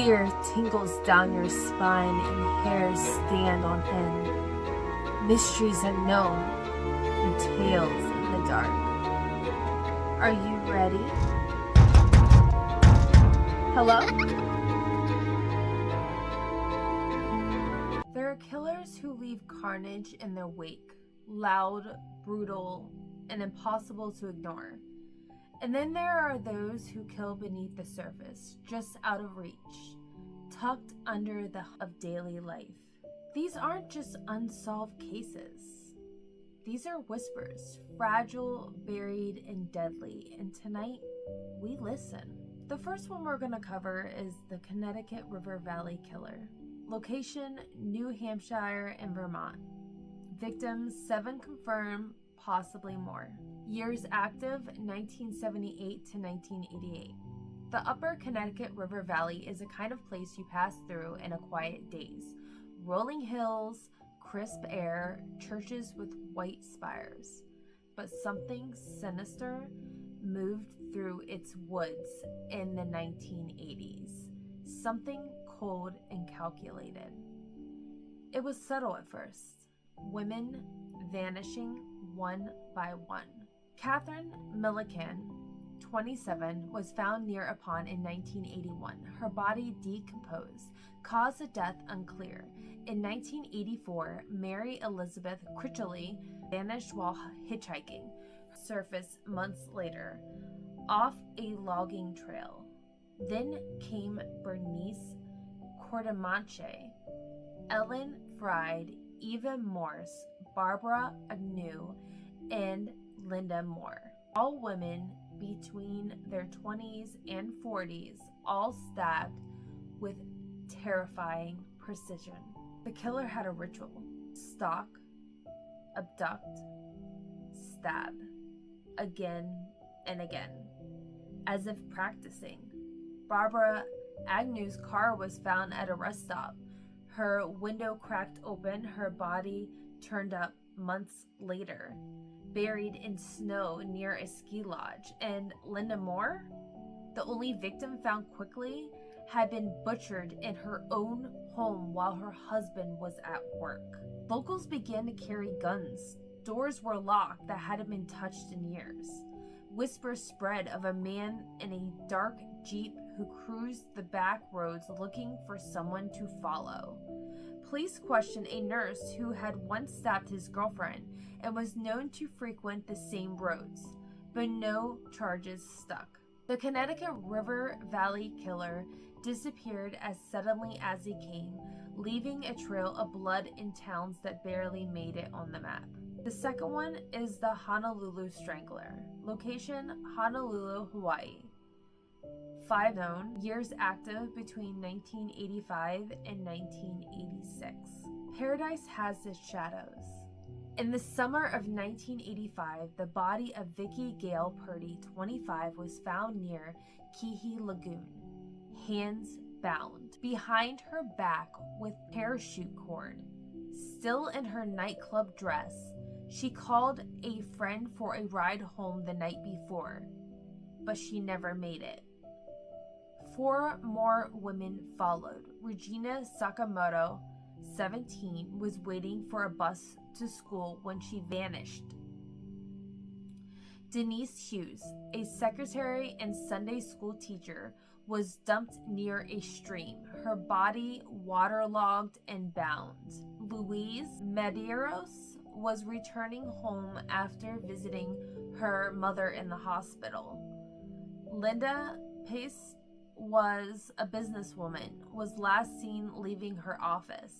Fear tingles down your spine and hairs stand on end. Mysteries unknown and tales in the dark. Are you ready? Hello? There are killers who leave carnage in their wake, loud, brutal, and impossible to ignore. And then there are those who kill beneath the surface, just out of reach, tucked under the of daily life. These aren't just unsolved cases. These are whispers, fragile, buried, and deadly. And tonight, we listen. The first one we're going to cover is the Connecticut River Valley Killer. Location, New Hampshire and Vermont. Victims, 7 confirmed, possibly more. Years active, 1978 to 1988. The upper Connecticut River Valley is a kind of place you pass through in a quiet daze. Rolling hills, crisp air, churches with white spires. But something sinister moved through its woods in the 1980s. Something cold and calculated. It was subtle at first. Women vanishing one by one. Catherine Milliken, 27, was found near a pond in 1981. Her body decomposed. Cause of death unclear. In 1984, Mary Elizabeth Critchley vanished while hitchhiking. Surfaced months later, off a logging trail. Then came Bernice Cordemanche, Ellen Fried, Eva Morse, Barbara Agnew, and Linda Moore. All women between their 20s and 40s, all stabbed with terrifying precision. The killer had a ritual: stalk, abduct, stab, again and again, as if practicing. Barbara Agnew's car was found at a rest stop. Her window cracked open, her body turned up months later, buried in snow near a ski lodge. And Linda Moore, the only victim found quickly, had been butchered in her own home while her husband was at work. Locals began to carry guns. Doors were locked that hadn't been touched in years. Whispers spread of a man in a dark Jeep who cruised the back roads looking for someone to follow. Police questioned a nurse who had once stabbed his girlfriend and was known to frequent the same roads, but no charges stuck. The Connecticut River Valley Killer disappeared as suddenly as he came, leaving a trail of blood in towns that barely made it on the map. The second one is the Honolulu Strangler. Location, Honolulu, Hawaii. 5 known, years active between 1985 and 1986. Paradise has its shadows. In the summer of 1985, the body of Vicki Gale Purdy, 25, was found near Keehee Lagoon, hands bound, behind her back with parachute cord. Still in her nightclub dress, she called a friend for a ride home the night before, but she never made it. 4 more women followed. Regina Sakamoto, 17, was waiting for a bus to school when she vanished. Denise Hughes, a secretary and Sunday school teacher, was dumped near a stream, her body waterlogged and bound. Louise Medeiros was returning home after visiting her mother in the hospital. Linda Pace was a businesswoman, was last seen leaving her office.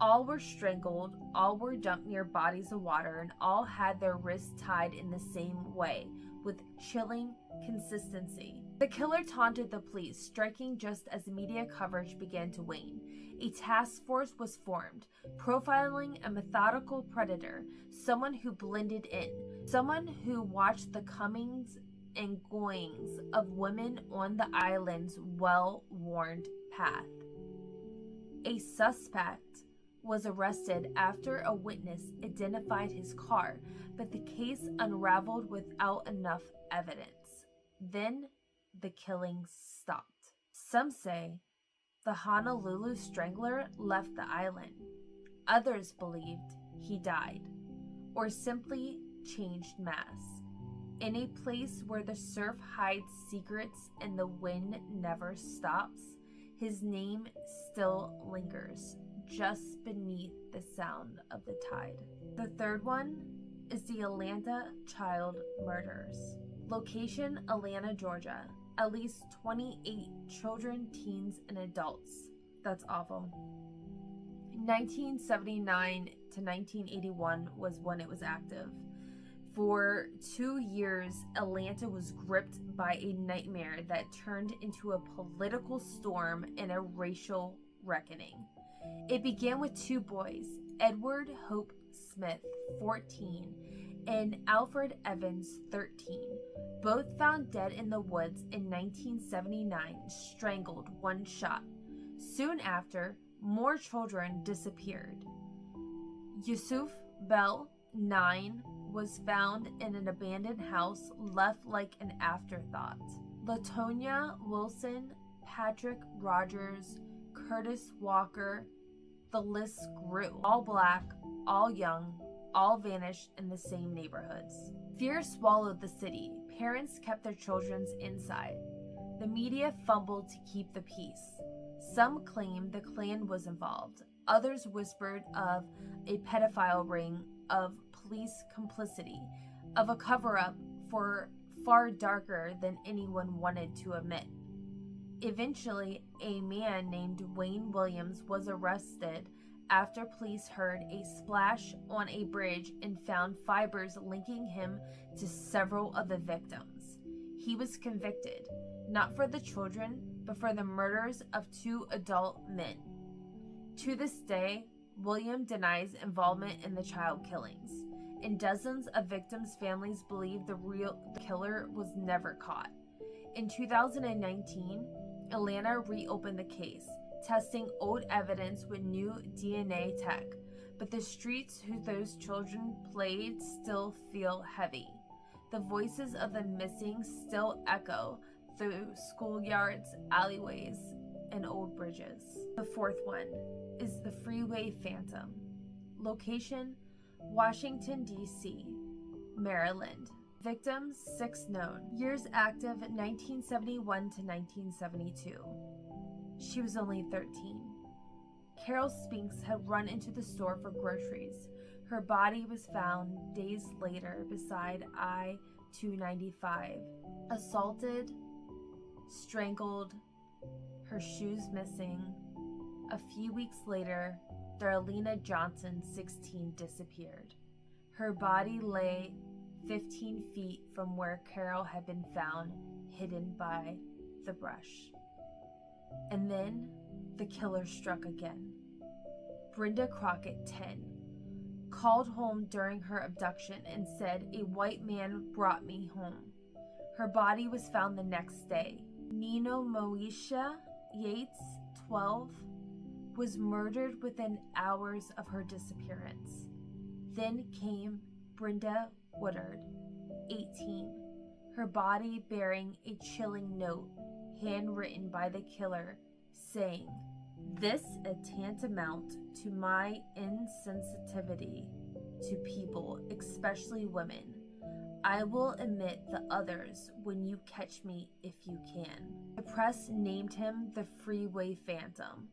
All were strangled, all were dumped near bodies of water, and all had their wrists tied in the same way, with chilling consistency. The killer taunted the police, striking just as media coverage began to wane. A task force was formed, profiling a methodical predator, someone who blended in, someone who watched the comings and goings of women on the island's well-worn path. A suspect was arrested after a witness identified his car, but the case unraveled without enough evidence. Then the killings stopped. Some say the Honolulu Strangler left the island. Others believed he died, or simply changed mass. In a place where the surf hides secrets and the wind never stops, his name still lingers just beneath the sound of the tide. The third one is the Atlanta child murders. Location: Atlanta, Georgia. At least 28 children, teens, and adults. That's awful. 1979 to 1981 was when it was active. For 2 years, Atlanta was gripped by a nightmare that turned into a political storm and a racial reckoning. It began with 2 boys, Edward Hope Smith, 14, and Alfred Evans, 13, both found dead in the woods in 1979, strangled one shot. Soon after, more children disappeared. Yusuf Bell, 9, was found in an abandoned house, left like an afterthought. Latonya Wilson, Patrick Rogers, Curtis Walker, the list grew. All Black, all young, all vanished in the same neighborhoods. Fear swallowed the city. Parents kept their children inside. The media fumbled to keep the peace. Some claimed the Klan was involved. Others whispered of a pedophile ring, of police complicity, of a cover-up for far darker than anyone wanted to admit. Eventually, a man named Wayne Williams was arrested after police heard a splash on a bridge and found fibers linking him to several of the victims. He was convicted, not for the children, but for the murders of 2 adult men. To this day, William denies involvement in the child killings, and dozens of victims' families believe the killer was never caught. In 2019, Atlanta reopened the case, testing old evidence with new DNA tech, but the streets who those children played still feel heavy. The voices of the missing still echo through schoolyards, alleyways, and old bridges. The fourth one is the Freeway Phantom. Location: Washington, D.C., Maryland. Victims: 6 known. Years active: 1971 to 1972. She was only 13. Carol Spinks had run into the store for groceries. Her body was found days later beside I-295. Assaulted, strangled, her shoes missing. A few weeks later, Darlena Johnson, 16, disappeared. Her body lay 15 feet from where Carol had been found, hidden by the brush. And then the killer struck again. Brenda Crockett, 10, called home during her abduction and said, "A white man brought me home." Her body was found the next day. Nino Moesha Yates, 12, was murdered within hours of her disappearance. Then came Brenda Woodard, 18, her body bearing a chilling note handwritten by the killer saying, "This is tantamount to my insensitivity to people, especially women. I will admit the others when you catch me if you can." The press named him the Freeway Phantom.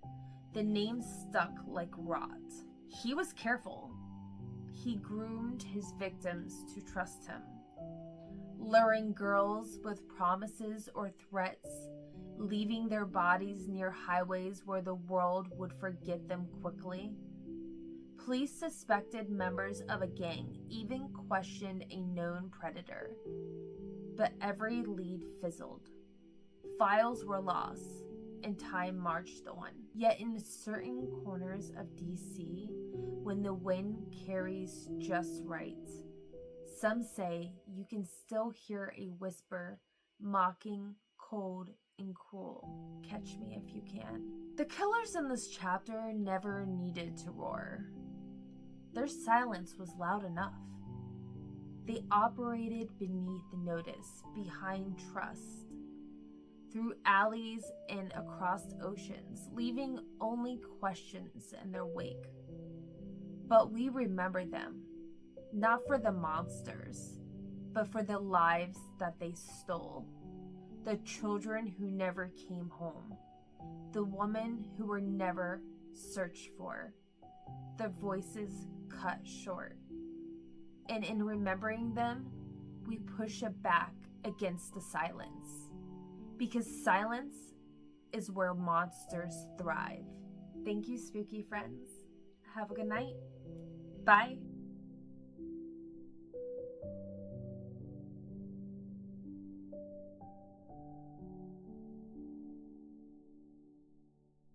The name stuck like rot. He was careful. He groomed his victims to trust him, luring girls with promises or threats, leaving their bodies near highways where the world would forget them quickly. Police suspected members of a gang, even questioned a known predator. But every lead fizzled. Files were lost, and time marched on. Yet in certain corners of DC, when the wind carries just right, some say you can still hear a whisper, mocking, cold, and cruel. Catch me if you can. The killers in this chapter never needed to roar. Their silence was loud enough. They operated beneath notice, behind trust. through alleys and across oceans, leaving only questions in their wake. But we remember them, not for the monsters, but for the lives that they stole, the children who never came home, the women who were never searched for, the voices cut short. And in remembering them, we push it back against the silence, because silence is where monsters thrive. Thank you, spooky friends. Have a good night. Bye.